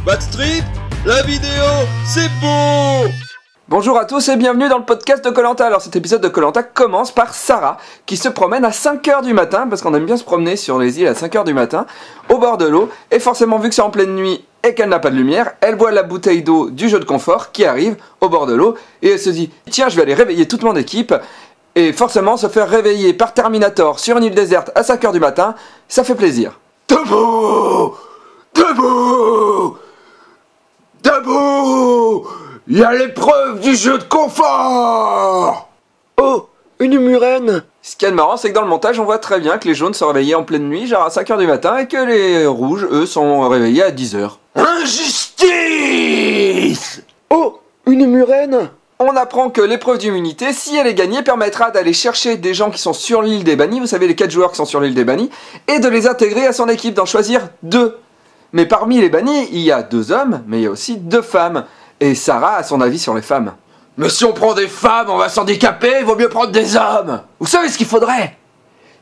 Backstreet, la vidéo, c'est beau! Bonjour à tous et bienvenue dans le podcast de Koh-Lanta. Alors cet épisode de Koh-Lanta commence par Sarah qui se promène à 5h du matin, parce qu'on aime bien se promener sur les îles à 5h du matin, au bord de l'eau, et forcément vu que c'est en pleine nuit et qu'elle n'a pas de lumière, elle voit la bouteille d'eau du jeu de confort qui arrive au bord de l'eau, et elle se dit « Tiens, je vais aller réveiller toute mon équipe », et forcément se faire réveiller par Terminator sur une île déserte à 5h du matin, ça fait plaisir. Debout! Debout! Debout! Il y a l'épreuve du jeu de confort! Oh, une murène! Ce qui est marrant, c'est que dans le montage, on voit très bien que les jaunes sont réveillés en pleine nuit, genre à 5h du matin, et que les rouges, eux, sont réveillés à 10h. Injustice! Oh, une murène! On apprend que l'épreuve d'immunité, si elle est gagnée, permettra d'aller chercher des gens qui sont sur l'île des bannis, vous savez les 4 joueurs qui sont sur l'île des bannis, et de les intégrer à son équipe, d'en choisir 2. Mais parmi les bannis, il y a 2 hommes, mais il y a aussi 2 femmes. Et Sarah a son avis sur les femmes. Mais si on prend des femmes, on va s'handicaper, il vaut mieux prendre des hommes! Vous savez ce qu'il faudrait?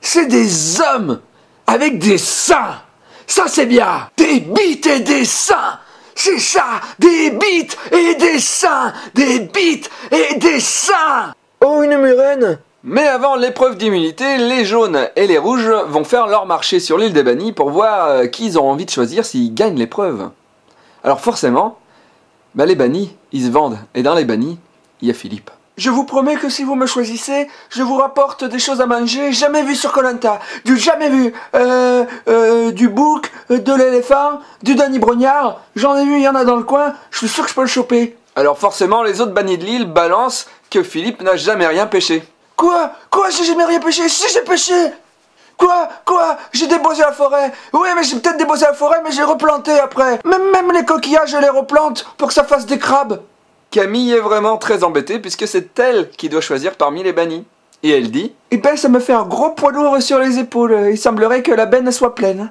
C'est des hommes avec des seins! Ça c'est bien! Des bites et des seins! C'est ça! Des bites et des seins! Des bites et des seins! Oh, une murène! Mais avant l'épreuve d'immunité, les jaunes et les rouges vont faire leur marché sur l'île des bannis pour voir qui ils ont envie de choisir s'ils gagnent l'épreuve. Alors forcément, les bannis, ils se vendent. Et dans les bannis, il y a Philippe. Je vous promets que si vous me choisissez, je vous rapporte des choses à manger jamais vues sur Koh-Lanta. Du jamais vu. Du bouc, de l'éléphant, du Danny Brognard. J'en ai vu, il y en a dans le coin. Je suis sûr que je peux le choper. Alors forcément, les autres bannis de l'île balancent que Philippe n'a jamais rien pêché. Quoi? J'ai jamais rien pêché? Si, j'ai pêché! Quoi? J'ai débossé la forêt. Oui, mais j'ai peut-être débossé la forêt, mais j'ai replanté après. Même les coquillages, je les replante pour que ça fasse des crabes. Camille est vraiment très embêtée puisque c'est elle qui doit choisir parmi les bannis. Et elle dit: eh ben, ça me fait un gros poids lourd sur les épaules. Il semblerait que la benne soit pleine.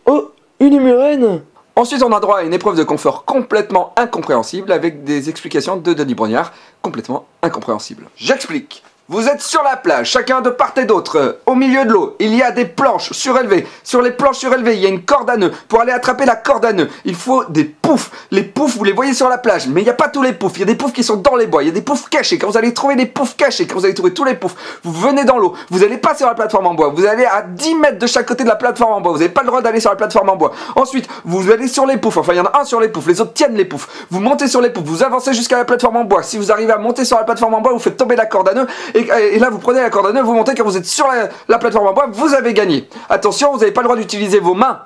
Oh, une murène. Ensuite, on a droit à une épreuve de confort complètement incompréhensible avec des explications de Denis Brognard complètement incompréhensibles. J'explique. Vous êtes sur la plage, chacun de part et d'autre, au milieu de l'eau, il y a des planches surélevées. Sur les planches surélevées, il y a une corde à nœuds. Pour aller attraper la corde à nœuds, il faut des poufs. Les poufs, vous les voyez sur la plage, mais il n'y a pas tous les poufs. Il y a des poufs qui sont dans les bois, il y a des poufs cachés. Quand vous allez trouver des poufs cachés, quand vous allez trouver tous les poufs, vous venez dans l'eau, vous n'allez pas sur la plateforme en bois, vous allez à 10 mètres de chaque côté de la plateforme en bois. Vous n'avez pas le droit d'aller sur la plateforme en bois. Ensuite, vous allez sur les poufs, enfin il y en a un sur les poufs, les autres tiennent les poufs. Vous montez sur les poufs, vous avancez jusqu'à la plateforme en bois. Si vous arrivez à monter sur la plateforme en bois, vous faites tomber la corde à nœuds et là vous prenez la corde à nœuds, vous montez, quand vous êtes sur la plateforme en bois, vous avez gagné. Attention, vous n'avez pas le droit d'utiliser vos mains.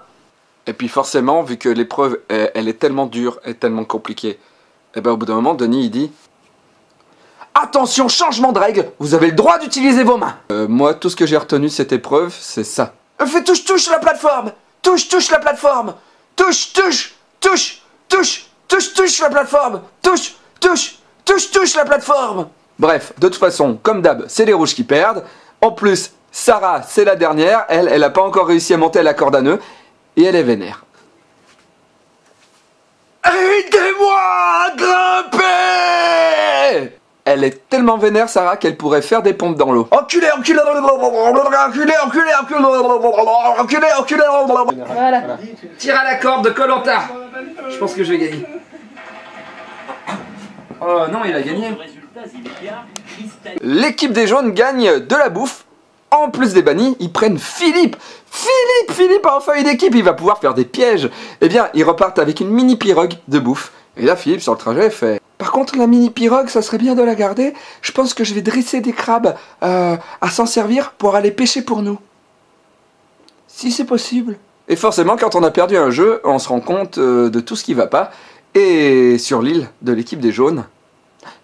Et puis forcément, vu que l'épreuve, elle est tellement dure et tellement compliquée, et ben au bout d'un moment, Denis, il dit: attention, changement de règle, vous avez le droit d'utiliser vos mains. Moi, tout ce que j'ai retenu de cette épreuve, c'est ça. Fais touche la plateforme. Touche la plateforme. Touche la plateforme. Touche la plateforme. Bref, de toute façon, comme d'hab, c'est les rouges qui perdent. En plus, Sarah, c'est la dernière. Elle a pas encore réussi à monter à la corde à nœuds. Et elle est vénère. Aidez-moi à grimper! Elle est tellement vénère, Sarah, qu'elle pourrait faire des pompes dans l'eau. Enculé! Voilà. Tire à la corde de Koh-Lanta. Je pense que je vais gagner. Oh non, il a gagné. L'équipe des jaunes gagne de la bouffe. En plus des bannis, ils prennent Philippe. Philippe a enfin une équipe, il va pouvoir faire des pièges. Eh bien, ils repartent avec une mini pirogue de bouffe. Et là, Philippe, sur le trajet, fait: par contre, la mini pirogue, ça serait bien de la garder. Je pense que je vais dresser des crabes à s'en servir pour aller pêcher pour nous. Si c'est possible. Et forcément, quand on a perdu un jeu, on se rend compte de tout ce qui va pas. Et sur l'île de l'équipe des jaunes,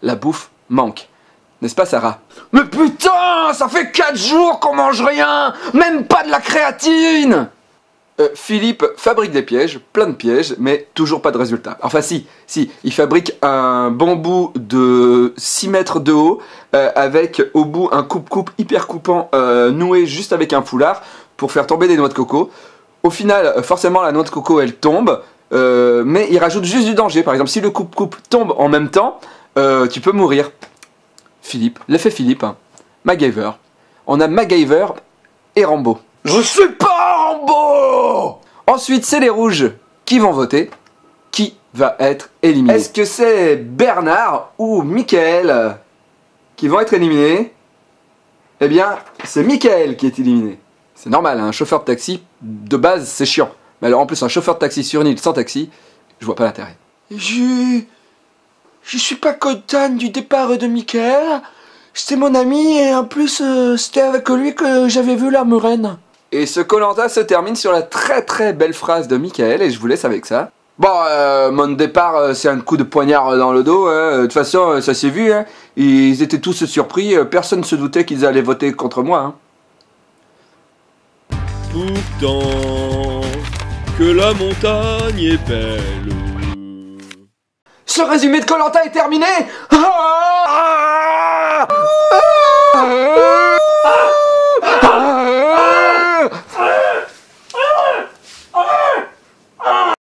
la bouffe manque. N'est-ce pas, Sarah? Mais putain, ça fait 4 jours qu'on mange rien! Même pas de la créatine! Philippe fabrique des pièges, plein de pièges, mais toujours pas de résultat. Enfin si, il fabrique un bambou de 6 mètres de haut, avec au bout un coupe-coupe hyper coupant, noué juste avec un foulard, pour faire tomber des noix de coco. Au final, forcément la noix de coco elle tombe, mais il rajoute juste du danger. Par exemple, si le coupe-coupe tombe en même temps, tu peux mourir. Philippe, l'effet Philippe, hein. MacGyver. On a MacGyver et Rambo. Je suis pas Rambo! Ensuite, c'est les rouges qui vont voter. Qui va être éliminé. Est-ce que c'est Bernard ou Michael qui vont être éliminés? Eh bien, c'est Michael qui est éliminé. C'est normal, un chauffeur de taxi, de base, c'est chiant. Mais alors en plus, un chauffeur de taxi sur une île sans taxi, je vois pas l'intérêt. Je suis pas content du départ de Michael. C'était mon ami et en plus, c'était avec lui que j'avais vu la Murène. Et ce Koh-Lanta se termine sur la très très belle phrase de Michael et je vous laisse avec ça. Bon, mon départ, c'est un coup de poignard dans le dos. Hein. De toute façon, ça s'est vu. Hein. Ils étaient tous surpris. Personne ne se doutait qu'ils allaient voter contre moi. Hein. Pourtant, que la montagne est belle. Ce résumé de Koh-Lanta est terminé.